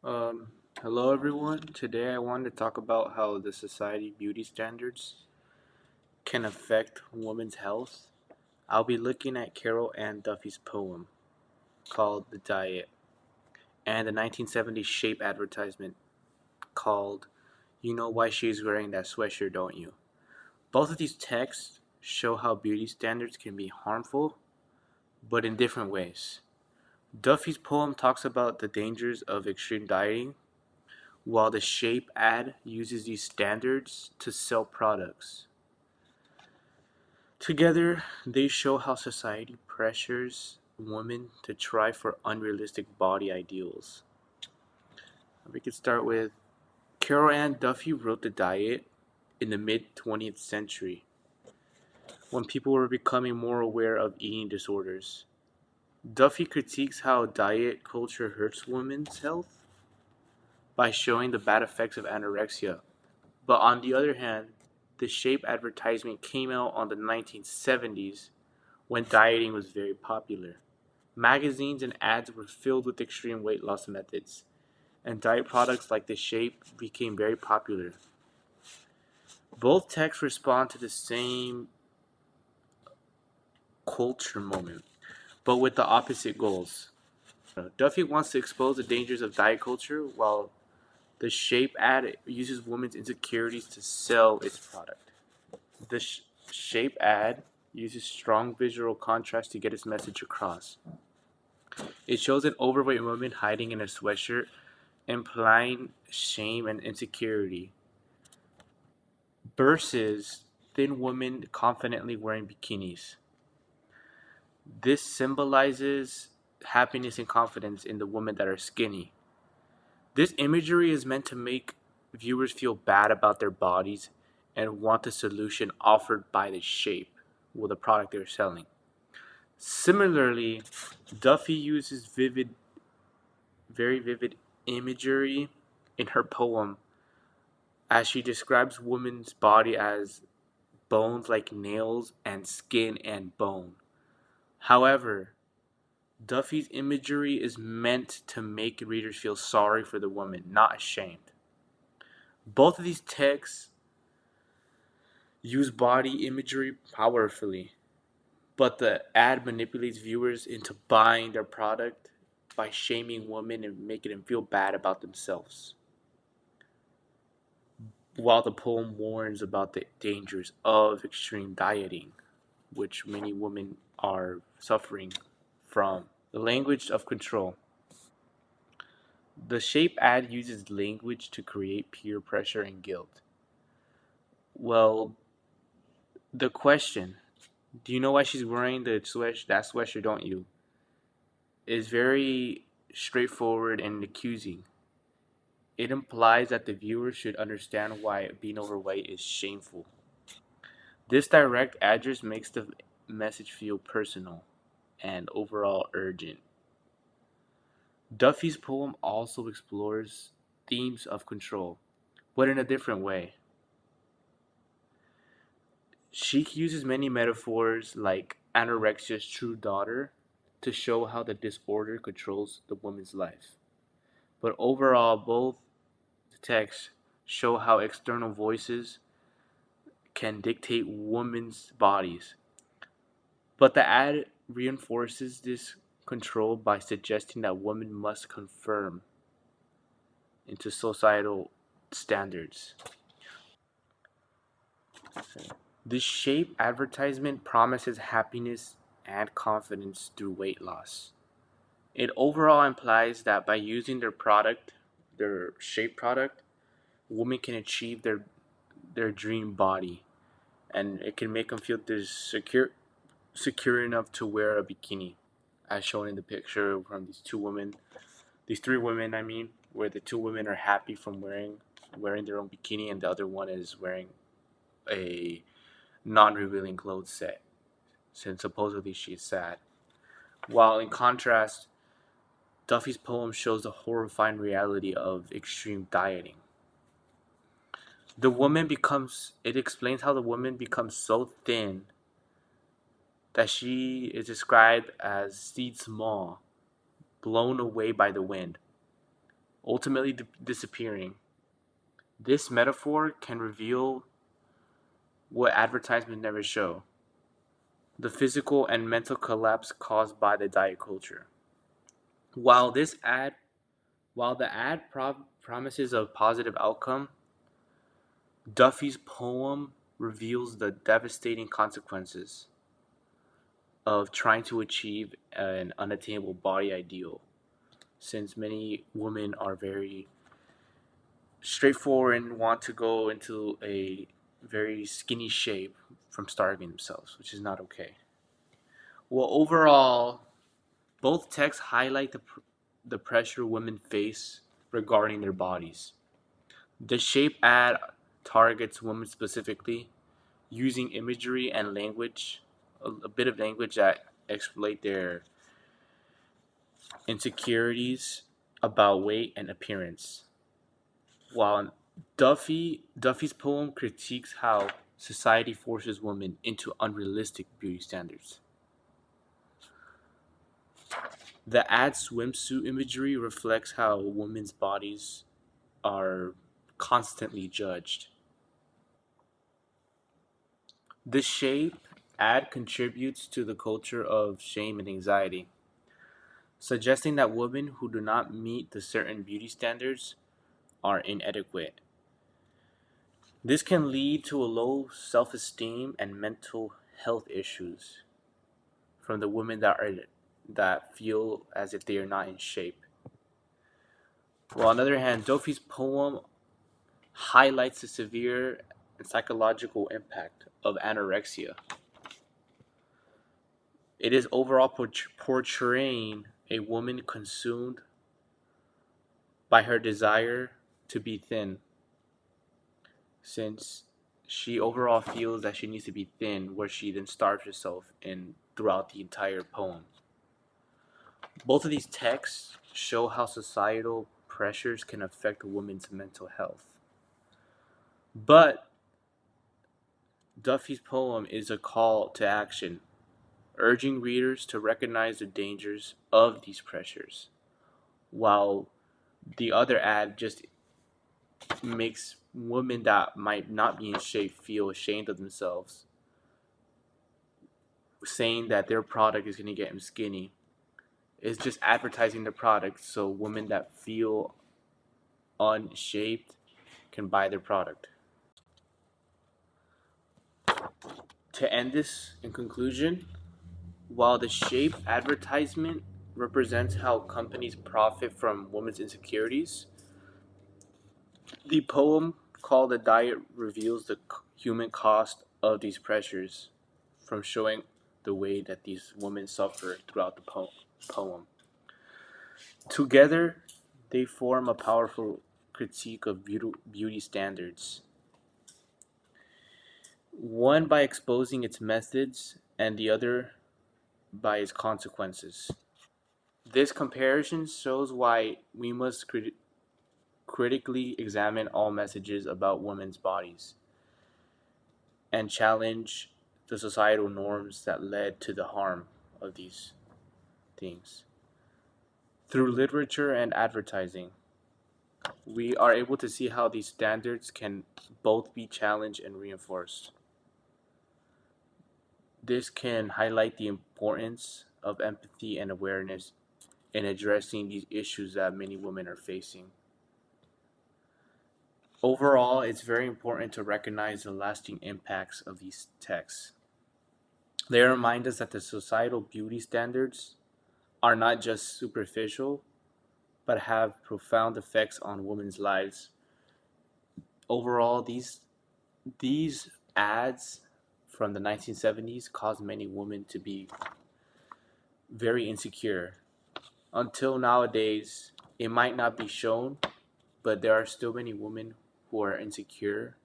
Um, Hello everyone. Today I wanted to talk about how the society beauty standards can affect women's health. I'll be looking at Carol Ann Duffy's poem called The Diet and the 1970s Shape advertisement called You Know Why She's Wearing That Sweatshirt, Don't You? Both of these texts show how beauty standards can be harmful, but in different ways. Duffy's poem talks about the dangers of extreme dieting, while the Shape ad uses these standards to sell products. Together, they show how society pressures women to try for unrealistic body ideals. We could start with Carol Ann Duffy wrote The Diet in the mid 20th century when people were becoming more aware of eating disorders. Duffy critiques how diet culture hurts women's health by showing the bad effects of anorexia. But on the other hand, the Shape advertisement came out on the 1970s when dieting was very popular. Magazines and ads were filled with extreme weight loss methods, and diet products like the Shape became very popular. Both texts respond to the same culture moment, but with the opposite goals. Duffy wants to expose the dangers of diet culture, while the Shape ad uses women's insecurities to sell its product. The Shape ad uses strong visual contrast to get its message across. It shows an overweight woman hiding in a sweatshirt, implying shame and insecurity, versus thin women confidently wearing bikinis. This symbolizes happiness and confidence in the women that are skinny. This imagery is meant to make viewers feel bad about their bodies and want the solution offered by the Shape, well, the product they're selling. Similarly, Duffy uses very vivid imagery in her poem as she describes woman's body as bones like nails and skin and bone. However, Duffy's imagery is meant to make readers feel sorry for the woman, not ashamed. Both of these texts use body imagery powerfully, but the ad manipulates viewers into buying their product by shaming women and making them feel bad about themselves, while the poem warns about the dangers of extreme dieting, which many women are suffering from. The language of control. The Shape ad uses language to create peer pressure and guilt. Well, the question, do you know why she's wearing that sweatshirt, don't you? Is very straightforward and accusing. It implies that the viewer should understand why being overweight is shameful. This direct address makes the message feel personal and overall urgent. Duffy's poem also explores themes of control, but in a different way. She uses many metaphors like anorexia's true daughter to show how the disorder controls the woman's life. But overall, both texts show how external voices can dictate women's bodies. But the ad reinforces this control by suggesting that women must conform into societal standards. This Shape advertisement promises happiness and confidence through weight loss. It overall implies that by using their Shape product, women can achieve their dream body, and it can make them feel they're secure enough to wear a bikini, as shown in the picture from these three women, I mean, where the two women are happy from wearing their own bikini, and the other one is wearing a non-revealing clothes set, since supposedly she's sad. While in contrast, Duffy's poem shows the horrifying reality of extreme dieting. It explains how the woman becomes so thin that she is described as seed small, blown away by the wind. ultimately disappearing. This metaphor can reveal what advertisements never show: the physical and mental collapse caused by the diet culture. While this ad, while the ad promises a positive outcome, Duffy's poem reveals the devastating consequences of trying to achieve an unattainable body ideal, since many women are very straightforward and want to go into a very skinny shape from starving themselves, which is not okay. Well, overall, both texts highlight the pressure women face regarding their bodies. The Shape ad targets women specifically, using imagery and language, a bit of language that exploit their insecurities about weight and appearance. While Duffy's poem critiques how society forces women into unrealistic beauty standards. The ad's swimsuit imagery reflects how women's bodies are constantly judged. The Shape ad contributes to the culture of shame and anxiety, suggesting that women who do not meet the certain beauty standards are inadequate. This can lead to a low self esteem and mental health issues from the women that feel as if they are not in shape. While on the other hand, Duffy's poem highlights the severe and psychological impact of anorexia. It is overall portraying a woman consumed by her desire to be thin, since she overall feels that she needs to be thin, where she then starves herself in throughout the entire poem. Both of these texts show how societal pressures can affect a woman's mental health. But Duffy's poem is a call to action, urging readers to recognize the dangers of these pressures, while the other ad just makes women that might not be in shape feel ashamed of themselves, saying that their product is going to get them skinny. It's just advertising the product so women that feel unshaped can buy their product. To end this in conclusion, while the Shape advertisement represents how companies profit from women's insecurities, the poem called The Diet reveals the human cost of these pressures, from showing the way that these women suffer throughout the poem. Together, they form a powerful critique of beauty standards, one by exposing its methods and the other by its consequences. This comparison shows why we must critically examine all messages about women's bodies and challenge the societal norms that led to the harm of these things. Through literature and advertising, we are able to see how these standards can both be challenged and reinforced. This can highlight the importance of empathy and awareness in addressing these issues that many women are facing. Overall, it's very important to recognize the lasting impacts of these texts. They remind us that the societal beauty standards are not just superficial, but have profound effects on women's lives. Overall, these ads from the 1970s caused many women to be very insecure. Until nowadays, it might not be shown, but there are still many women who are insecure,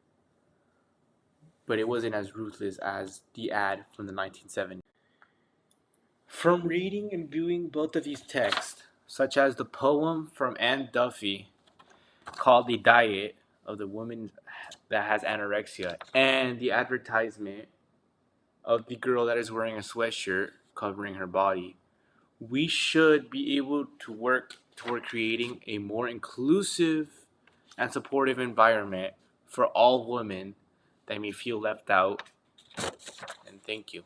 but it wasn't as ruthless as the ad from the 1970s. From reading and viewing both of these texts, such as the poem from Anne Duffy called The Diet of the Woman that has anorexia, and the advertisement of the girl that is wearing a sweatshirt covering her body, we should be able to work toward creating a more inclusive and supportive environment for all women that may feel left out. And thank you.